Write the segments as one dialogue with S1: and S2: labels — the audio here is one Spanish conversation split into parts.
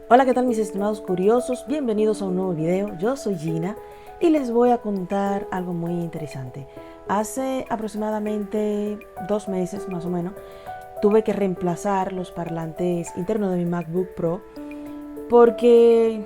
S1: Hola, ¿qué tal mis estimados curiosos? Bienvenidos a un nuevo video. Yo soy Gina y les voy a contar algo muy interesante. Hace aproximadamente 2 meses más o menos tuve que reemplazar los parlantes internos de mi MacBook Pro porque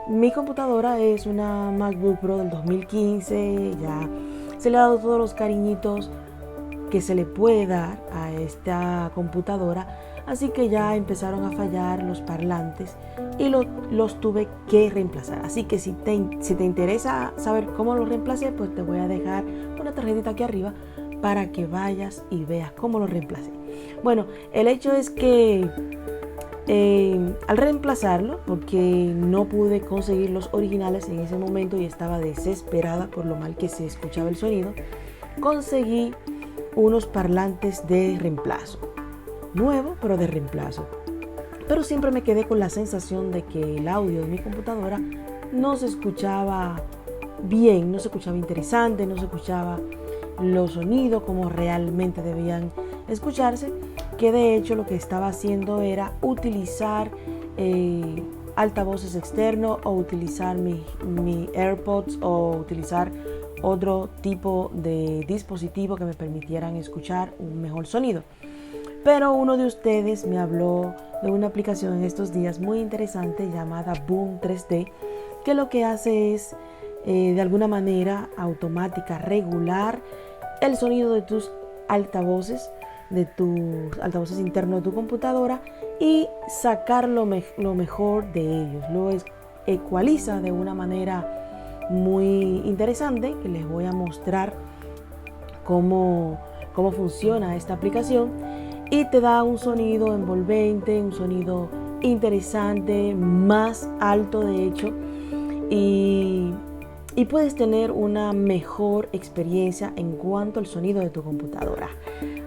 S1: mi computadora es una MacBook Pro del 2015. Ya se le ha dado todos los cariñitos que se le puede dar a esta computadora, así que ya empezaron a fallar los parlantes y los tuve que reemplazar. Así que si te interesa saber cómo los reemplacé, pues te voy a dejar una tarjetita aquí arriba para que vayas y veas cómo los reemplacé. Bueno, el hecho es que al reemplazarlo, porque no pude conseguir los originales en ese momento y estaba desesperada por lo mal que se escuchaba el sonido, conseguí unos parlantes de reemplazo, nuevo pero de reemplazo. Pero siempre me quedé con la sensación de que el audio de mi computadora no se escuchaba bien, no se escuchaba interesante, no se escuchaba los sonidos como realmente debían escucharse, que de hecho lo que estaba haciendo era utilizar altavoces externos o utilizar mi AirPods o utilizar otro tipo de dispositivo que me permitieran escuchar un mejor sonido. Pero uno de ustedes me habló de una aplicación en estos días muy interesante llamada Boom 3D, que lo que hace es de alguna manera automática regular el sonido de tus altavoces internos de tu computadora y sacar lo mejor de ellos. Lo ecualiza de una manera muy interesante, que les voy a mostrar cómo funciona esta aplicación, y te da un sonido envolvente, un sonido interesante, más alto de hecho, y puedes tener una mejor experiencia en cuanto al sonido de tu computadora.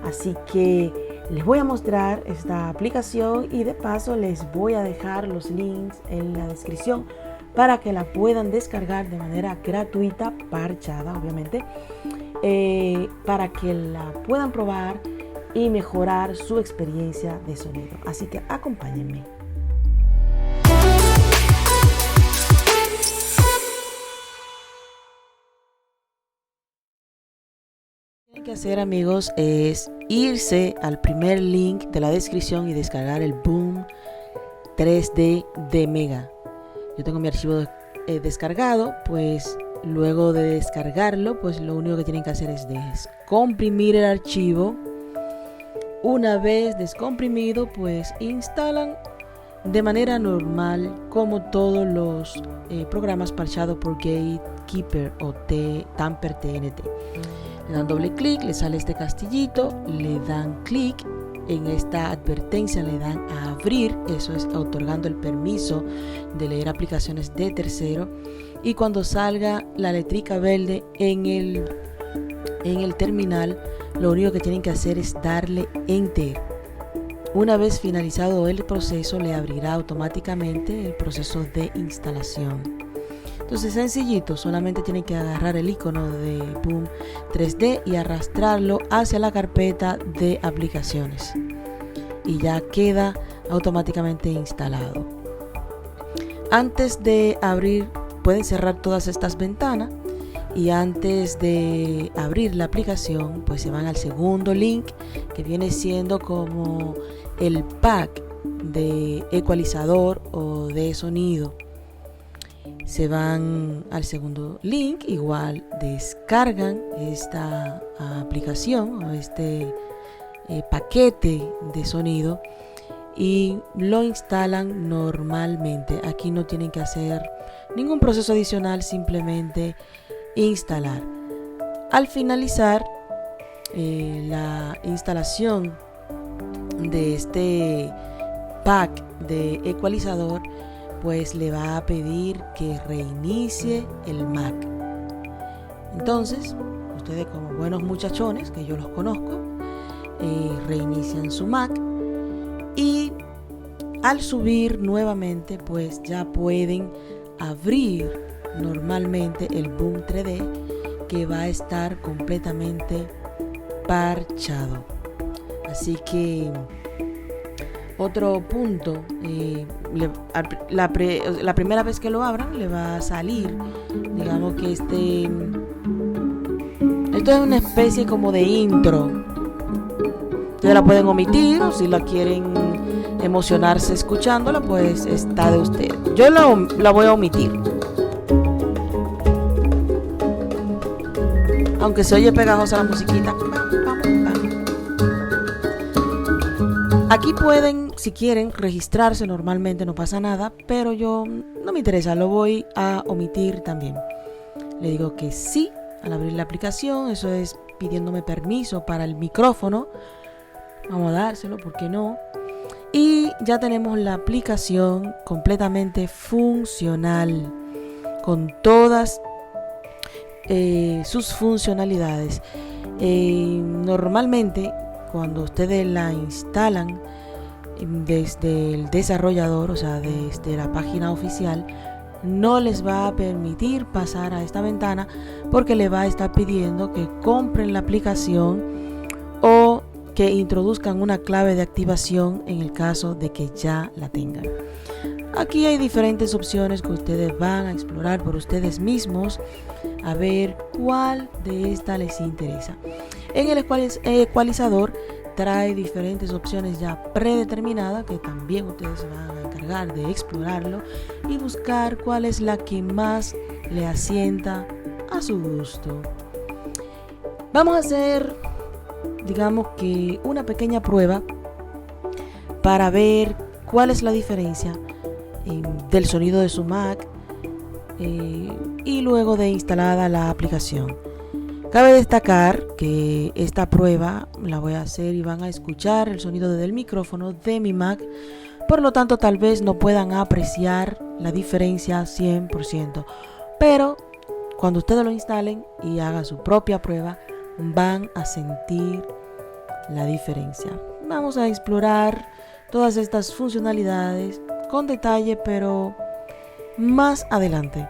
S1: Así que les voy a mostrar esta aplicación y de paso les voy a dejar los links en la descripción para que la puedan descargar de manera gratuita, parchada obviamente, para que la puedan probar y mejorar su experiencia de sonido. Así que acompáñenme. Lo que tienen que hacer, amigos, es irse al primer link de la descripción y descargar el Boom 3D de Mega. Yo tengo mi archivo descargado, pues luego de descargarlo, pues lo único que tienen que hacer es descomprimir el archivo. Una vez descomprimido, pues instalan de manera normal como todos los programas parchados por Gatekeeper o Tamper TNT. Le dan doble clic, le sale este castillito, le dan clic en esta advertencia, le dan a abrir, eso es otorgando el permiso de leer aplicaciones de tercero, y cuando salga la letrica verde en el terminal, lo único que tienen que hacer es darle enter. Una vez finalizado el proceso, le abrirá automáticamente el proceso de instalación. Entonces, sencillito, solamente tienen que agarrar el icono de Boom 3D y arrastrarlo hacia la carpeta de aplicaciones y ya queda automáticamente instalado. Antes de abrir, pueden cerrar todas estas ventanas, y antes de abrir la aplicación, pues se van al segundo link, que viene siendo como el pack de ecualizador o de sonido. Se van al segundo link, igual descargan esta aplicación o este paquete de sonido y lo instalan normalmente. Aquí no tienen que hacer ningún proceso adicional, simplemente instalar. Al finalizar la instalación de este pack de ecualizador, pues le va a pedir que reinicie el Mac. Entonces, ustedes, como buenos muchachones, que yo los conozco, reinician su Mac y al subir nuevamente, pues ya pueden abrir normalmente el Boom 3D, que va a estar completamente parchado. Así que Otro punto, la primera vez que lo abran le va a salir, digamos que esto es una especie como de intro. Ustedes la pueden omitir, o si la quieren emocionarse escuchándola, pues está de usted. Yo la voy a omitir, aunque se oye pegajosa la musiquita. Aquí pueden, si quieren, registrarse normalmente, no pasa nada, pero yo no me interesa, lo voy a omitir también. Le digo que sí al abrir la aplicación, eso es pidiéndome permiso para el micrófono. Vamos a dárselo, ¿por qué no? Y ya tenemos la aplicación completamente funcional, con todas sus funcionalidades. Normalmente, cuando ustedes la instalan desde el desarrollador, o sea, desde la página oficial, no les va a permitir pasar a esta ventana porque le va a estar pidiendo que compren la aplicación o que introduzcan una clave de activación en el caso de que ya la tengan. Aquí hay diferentes opciones que ustedes van a explorar por ustedes mismos a ver cuál de estas les interesa. En el ecualizador trae diferentes opciones ya predeterminadas que también ustedes se van a encargar de explorarlo y buscar cuál es la que más le asienta a su gusto. Vamos a hacer, digamos que una pequeña prueba para ver cuál es la diferencia del sonido de su Mac y luego de instalada la aplicación. Cabe destacar que esta prueba la voy a hacer y van a escuchar el sonido del micrófono de mi Mac, por lo tanto tal vez no puedan apreciar la diferencia 100%, pero cuando ustedes lo instalen y hagan su propia prueba van a sentir la diferencia. Vamos a explorar todas estas funcionalidades con detalle, pero más adelante.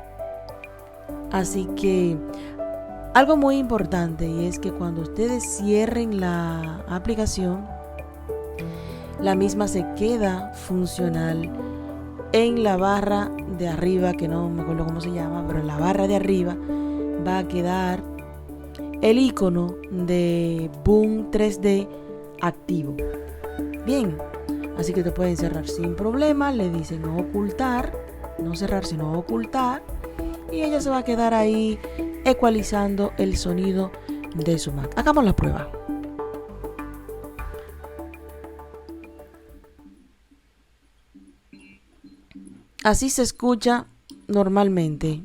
S1: Así que algo muy importante, y es que cuando ustedes cierren la aplicación, la misma se queda funcional en la barra de arriba, que no me acuerdo cómo se llama, pero en la barra de arriba va a quedar el icono de Boom 3D activo. Bien, así que te pueden cerrar sin problema. Le dicen ocultar, no cerrar sino ocultar, y ella se va a quedar ahí ecualizando el sonido de su Mac. Hagamos la prueba. Así se escucha normalmente.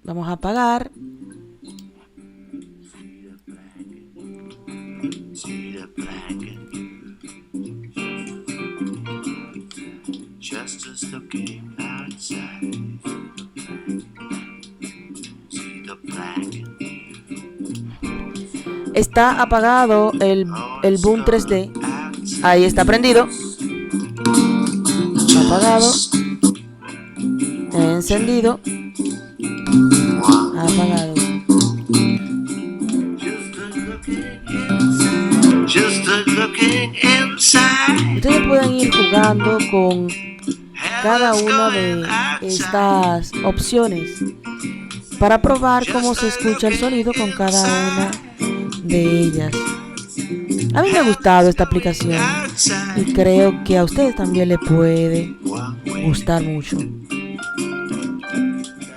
S1: Vamos a apagar. Está apagado el Boom 3D. Ahí está prendido. Apagado. Encendido. Apagado. Ustedes pueden ir jugando con cada una de estas opciones para probar cómo se escucha el sonido con cada una de ellas. A mí me ha gustado esta aplicación y creo que a ustedes también les puede gustar mucho.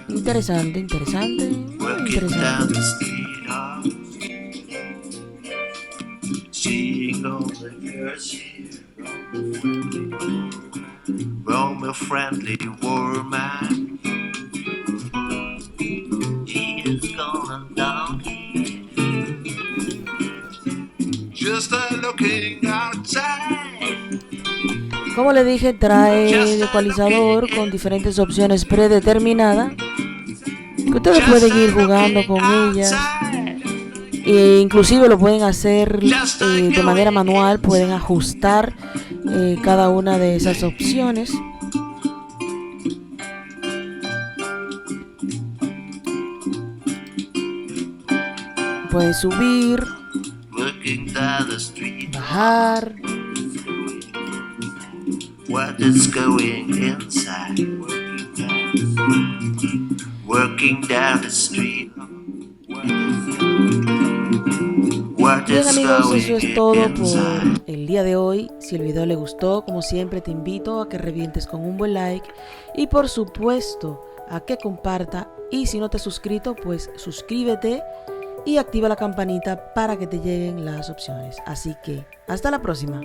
S1: Interesante, interesante, muy interesante.
S2: Romeo friendly woman, he is going down here. Just looking outside.
S1: Como le dije, trae el ecualizador con diferentes opciones predeterminadas que ustedes pueden ir jugando con ellas. E inclusive lo pueden hacer de manera manual, pueden ajustar cada una de esas opciones. Pueden subir, bajar,
S2: What is going inside? Working down the street. What
S1: Bien
S2: is
S1: amigos,
S2: going
S1: eso es todo
S2: inside?
S1: por el día de hoy. Si el video le gustó, como siempre te invito a que revientes con un buen like y por supuesto a que comparta, y si no te has suscrito pues suscríbete y activa la campanita para que te lleguen las opciones. Así que hasta la próxima.